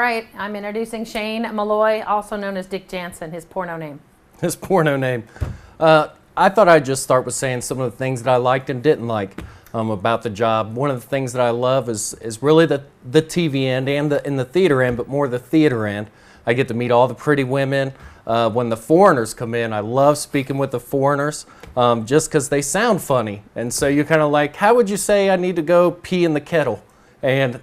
right, I'm introducing Shane Malloy, also known as Dick Jansen, his porno name. His porno name. I thought I'd just start with saying some of the things that I liked and didn't like about the job. One of the things that I love is really the TV end and in the theater end, but more the theater end. I get to meet all the pretty women. When the foreigners come in, I love speaking with the foreigners just because they sound funny. And so you're kind of like, how would you say I need to go pee in the kettle? And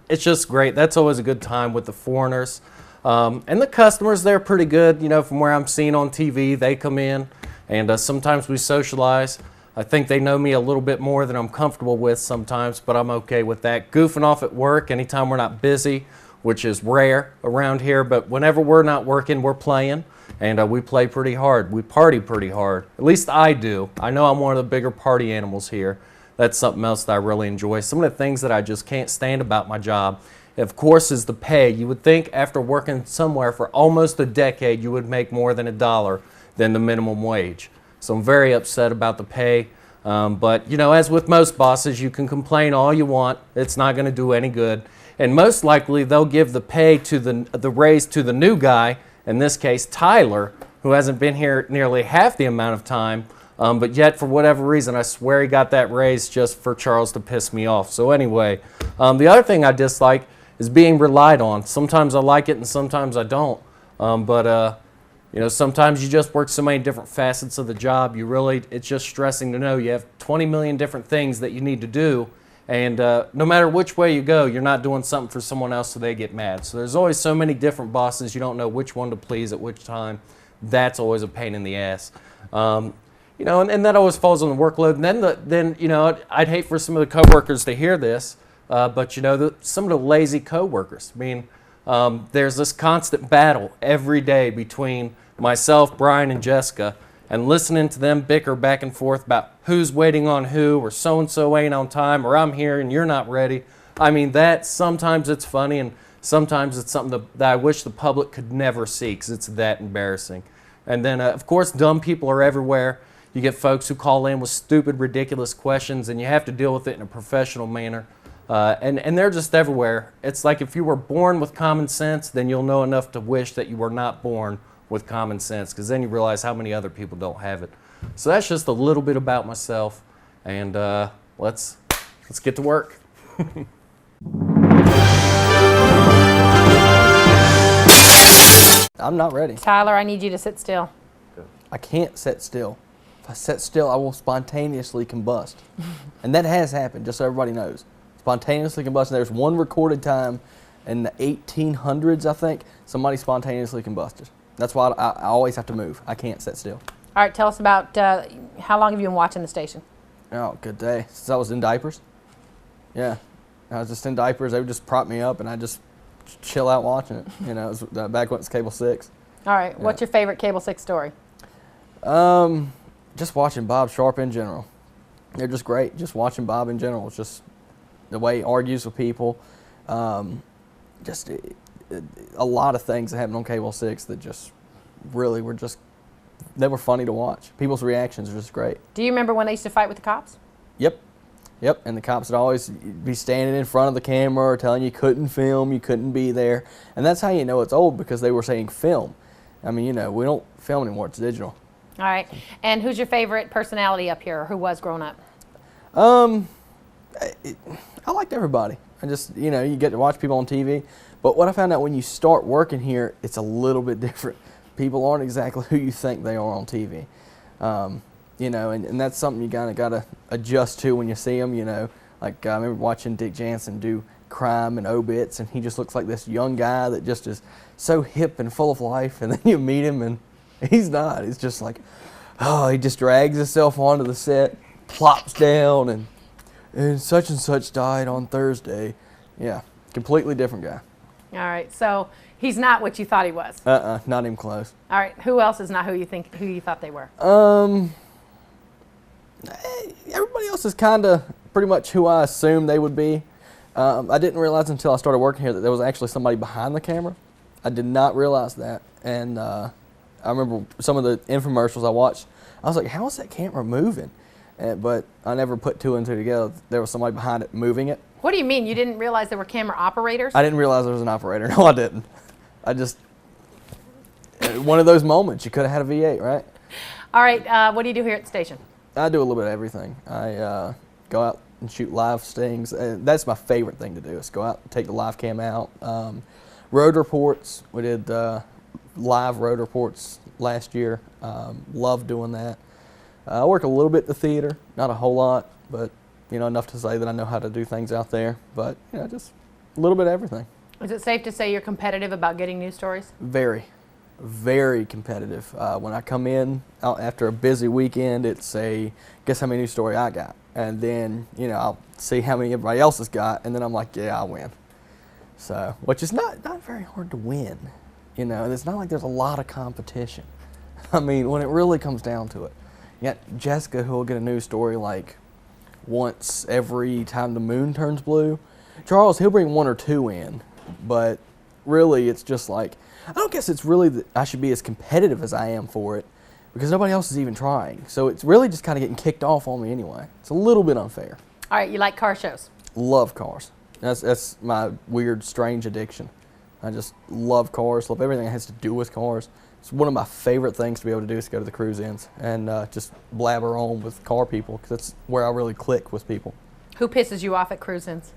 it's just great. That's always a good time with the foreigners. And the customers, they're pretty good. You know, from where I'm seeing on TV, they come in and sometimes we socialize. I think they know me a little bit more than I'm comfortable with sometimes, but I'm okay with that. Goofing off at work anytime we're not busy, which is rare around here, but whenever we're not working, we're playing, and we play pretty hard. We party pretty hard. At least I do. I know I'm one of the bigger party animals here. That's something else that I really enjoy. Some of the things that I just can't stand about my job, of course, is the pay. You would think after working somewhere for almost a decade, you would make more than $1 than the minimum wage. So I'm very upset about the pay. But, you know, as with most bosses, you can complain all you want. It's not going to do any good. And most likely, they'll give the pay to the raise to the new guy, in this case, Tyler, who hasn't been here nearly half the amount of time. But yet, for whatever reason, I swear he got that raise just for Charles to piss me off. So anyway, the other thing I dislike is being relied on. Sometimes I like it and sometimes I don't. You know, sometimes you just work so many different facets of the job. It's just stressing to know you have 20 million different things that you need to do. And no matter which way you go, you're not doing something for someone else so they get mad. So there's always so many different bosses. You don't know which one to please at which time. That's always a pain in the ass. You know, and that always falls on the workload. And then you know, I'd hate for some of the coworkers to hear this, but you know, some of the lazy coworkers. I mean, there's this constant battle every day between myself, Brian, and Jessica, and listening to them bicker back and forth about who's waiting on who, or so-and-so ain't on time, or I'm here and you're not ready. I mean, sometimes it's funny, and sometimes it's something that I wish the public could never see, because it's that embarrassing. And then, of course, dumb people are everywhere. You get folks who call in with stupid, ridiculous questions, and you have to deal with it in a professional manner. And they're just everywhere. It's like if you were born with common sense, then you'll know enough to wish that you were not born with common sense, because then you realize how many other people don't have it. So that's just a little bit about myself, and let's get to work. I'm not ready. Tyler, I need you to sit still. I can't sit still. If I sit still, I will spontaneously combust. And that has happened, just so everybody knows. Spontaneously combust. There's one recorded time in the 1800s, I think, somebody spontaneously combusted. That's why I always have to move. I can't sit still. All right, tell us about how long have you been watching the station? Oh, good day. Since I was in diapers. Yeah. I was just in diapers. They would just prop me up, and I'd just chill out watching it. You know, it was back when it was Cable 6. All right, what's your favorite Cable 6 story? Just watching Bob Sharp in general. They're just great. Just watching Bob in general. It's just the way he argues with people. Just a lot of things that happened on Cable 6 that just really were they were funny to watch. People's reactions are just great. Do you remember when they used to fight with the cops? Yep. And the cops would always be standing in front of the camera or telling you couldn't film, you couldn't be there. And that's how you know it's old, because they were saying film. I mean, you know, we don't film anymore. It's digital. All right. And who's your favorite personality up here, or who was growing up? I liked everybody. I just, you know, you get to watch people on TV. But what I found out when you start working here, it's a little bit different. People aren't exactly who you think they are on TV. You know, and that's something you kind of got to adjust to when you see them, you know. Like, I remember watching Dick Jansen do crime and obits, and he just looks like this young guy that just is so hip and full of life, and then you meet him, and he's not. It's just like, oh, he just drags himself onto the set, plops down, and such died on Thursday. Yeah, completely different guy. All right, so he's not what you thought he was. Not even close. All right, who else is not who you thought they were? Everybody else is kind of pretty much who I assumed they would be. I didn't realize until I started working here that there was actually somebody behind the camera. I did not realize that, and I remember some of the infomercials I watched. I was like, how is that camera moving? But I never put two and two together. There was somebody behind it moving it. What do you mean? You didn't realize there were camera operators? I didn't realize there was an operator. No, I didn't. I just, one of those moments, you could have had a V8, right? All right, what do you do here at the station? I do a little bit of everything. I go out and shoot live stings. That's my favorite thing to do, is go out and take the live cam out. Road reports, we did live road reports last year. Love doing that. I work a little bit at the theater, not a whole lot, but enough to say that I know how to do things out there. But just a little bit of everything. Is it safe to say you're competitive about getting news stories? Very, very competitive. When I come in out after a busy weekend, it's guess how many news story I got, and then I'll see how many everybody else has got, and then I'm like, yeah, I win. So, which is not very hard to win. It's not like there's a lot of competition. I mean, when it really comes down to it, you got Jessica, who will get a news story like once every time the moon turns blue. Charles, he'll bring one or two in, but really it's just like, I don't guess it's really that I should be as competitive as I am for it, because nobody else is even trying. So it's really just kind of getting kicked off on me anyway. It's a little bit unfair. All right, you like car shows? Love cars. That's my weird, strange addiction. I just love cars, love everything that has to do with cars. It's one of my favorite things to be able to do, is go to the cruise-ins and just blabber on with car people, because that's where I really click with people. Who pisses you off at cruise-ins?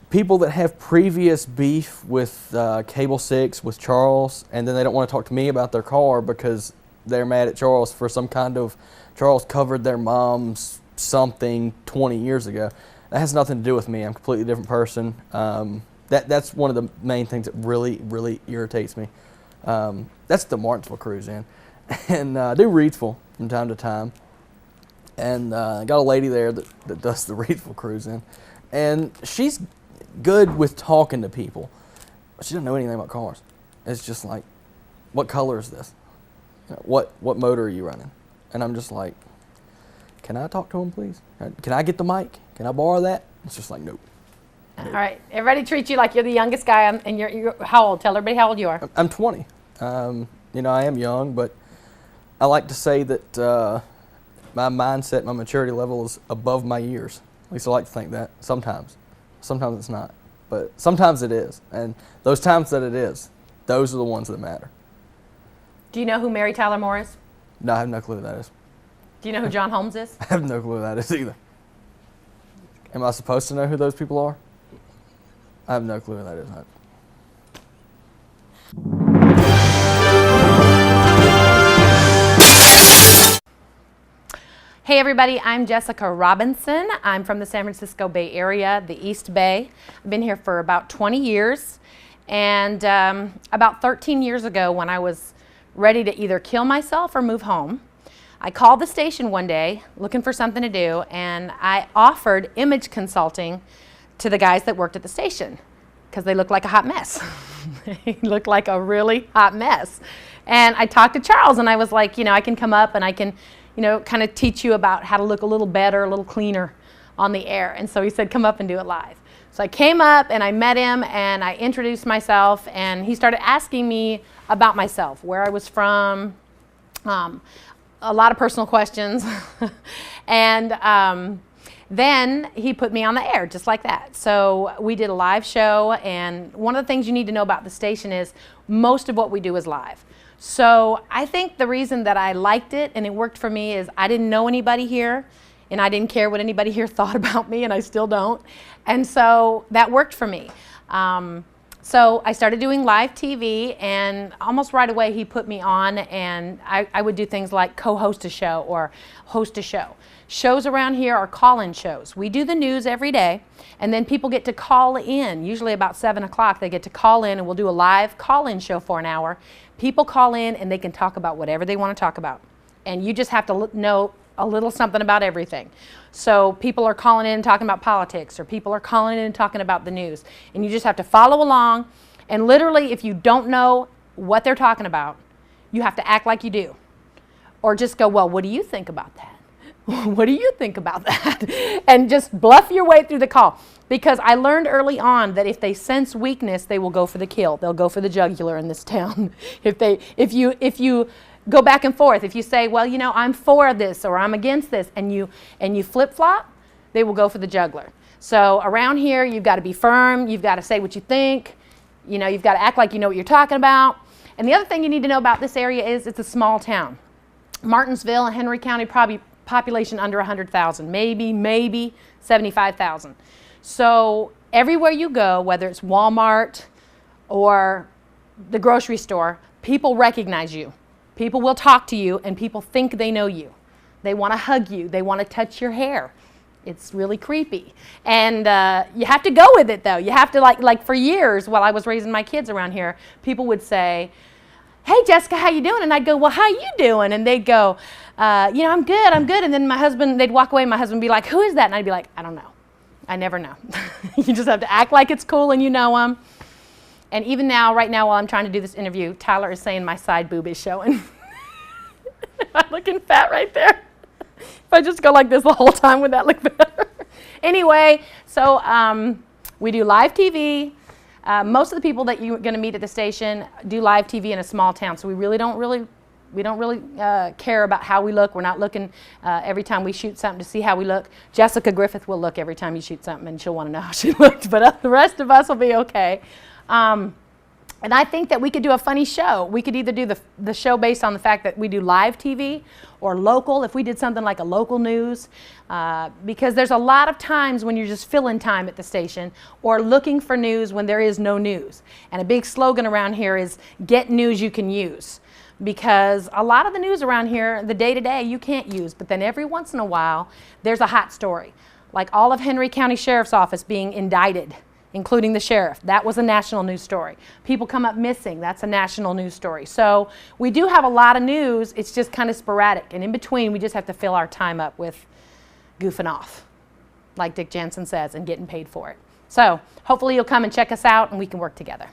People that have previous beef with Cable 6, with Charles, and then they don't want to talk to me about their car because they're mad at Charles for some kind of, Charles covered their mom's something 20 years ago. That has nothing to do with me. I'm a completely different person. That's one of the main things that really, really irritates me. That's the Martinsville cruise-in. And I do Reedsville from time to time. And I got a lady there that does the Reedsville cruise-in. And she's good with talking to people, but she doesn't know anything about cars. It's just like, what color is this? What motor are you running? And I'm just like, can I talk to him, please? Can I get the mic? Can I borrow that? It's just like, nope. All right, everybody treats you like you're the youngest guy, and you're how old? Tell everybody how old you are. I'm 20. I am young, but I like to say that my mindset, my maturity level is above my years. At least I like to think that. Sometimes it's not, but sometimes it is. And those times that it is, those are the ones that matter. Do you know who Mary Tyler Moore is? No, I have no clue who that is. Do you know who John Holmes is? I have no clue who that is either. Am I supposed to know who those people are? I have no clue who that is. Hey everybody, I'm Jessica Robinson. I'm from the San Francisco Bay Area, the East Bay. I've been here for about 20 years. And about 13 years ago, when I was ready to either kill myself or move home, I called the station one day looking for something to do, and I offered image consulting to the guys that worked at the station, because they looked like a hot mess. They looked like a really hot mess. And I talked to Charles, and I was like, I can come up and I can kind of teach you about how to look a little better, a little cleaner on the air. And so he said, come up and do it live. So I came up and I met him and I introduced myself, and he started asking me about myself, where I was from, a lot of personal questions. And then he put me on the air just like that. So we did a live show, and one of the things you need to know about the station is most of what we do is live. So I think the reason that I liked it and it worked for me is I didn't know anybody here, and I didn't care what anybody here thought about me, and I still don't. And so that worked for me. So I started doing live TV, and almost right away he put me on, and I would do things like co-host a show or host a show. Shows around here are call-in shows. We do the news every day, and then people get to call in. Usually about 7 o'clock they get to call in, and we'll do a live call-in show for an hour. People call in and they can talk about whatever they want to talk about. And you just have to know a little something about everything. So people are calling in and talking about politics, or people are calling in and talking about the news. And you just have to follow along. And literally, if you don't know what they're talking about, you have to act like you do. Or just go, well, what do you think about that? What do you think about that? And just bluff your way through the call. Because I learned early on that if they sense weakness, they will go for the kill. They'll go for the jugular in this town. If you go back and forth, if you say, well, I'm for this or I'm against this, and you flip-flop, they will go for the jugular. So around here, you've got to be firm. You've got to say what you think. You know, you've got to act like you know what you're talking about. And the other thing you need to know about this area is it's a small town. Martinsville and Henry County, probably population under 100,000, maybe 75,000. So everywhere you go, whether it's Walmart or the grocery store, people recognize you. People will talk to you, and people think they know you. They want to hug you. They want to touch your hair. It's really creepy. And you have to go with it, though. You have to, like for years, while I was raising my kids around here, people would say, "Hey, Jessica, how you doing?" And I'd go, "Well, how you doing?" And they'd go, "You know, I'm good. And then my husband, they'd walk away, and my husband would be like, "Who is that?" And I'd be like, "I don't know. I never know." You just have to act like it's cool and you know them. And even now, right now, while I'm trying to do this interview, Tyler is saying my side boob is showing. I'm looking fat right there. If I just go like this the whole time, would that look better? Anyway, so we do live TV. Most of the people that you're going to meet at the station do live TV in a small town, so we don't really care about how we look. We're not looking every time we shoot something to see how we look. Jessica Griffith will look every time you shoot something, and she'll want to know how she looked, but the rest of us will be okay. And I think that we could do a funny show. We could either do the show based on the fact that we do live TV or local, if we did something like a local news, because there's a lot of times when you're just filling time at the station or looking for news when there is no news. And a big slogan around here is get news you can use, because a lot of the news around here, the day-to-day, you can't use, but then every once in a while there's a hot story, like all of Henry County Sheriff's Office being indicted, including the sheriff. That was a national news story. People come up missing. That's a national news story. So we do have a lot of news. It's just kind of sporadic. And in between, we just have to fill our time up with goofing off, like Dick Jensen says, and getting paid for it. So hopefully you'll come and check us out and we can work together.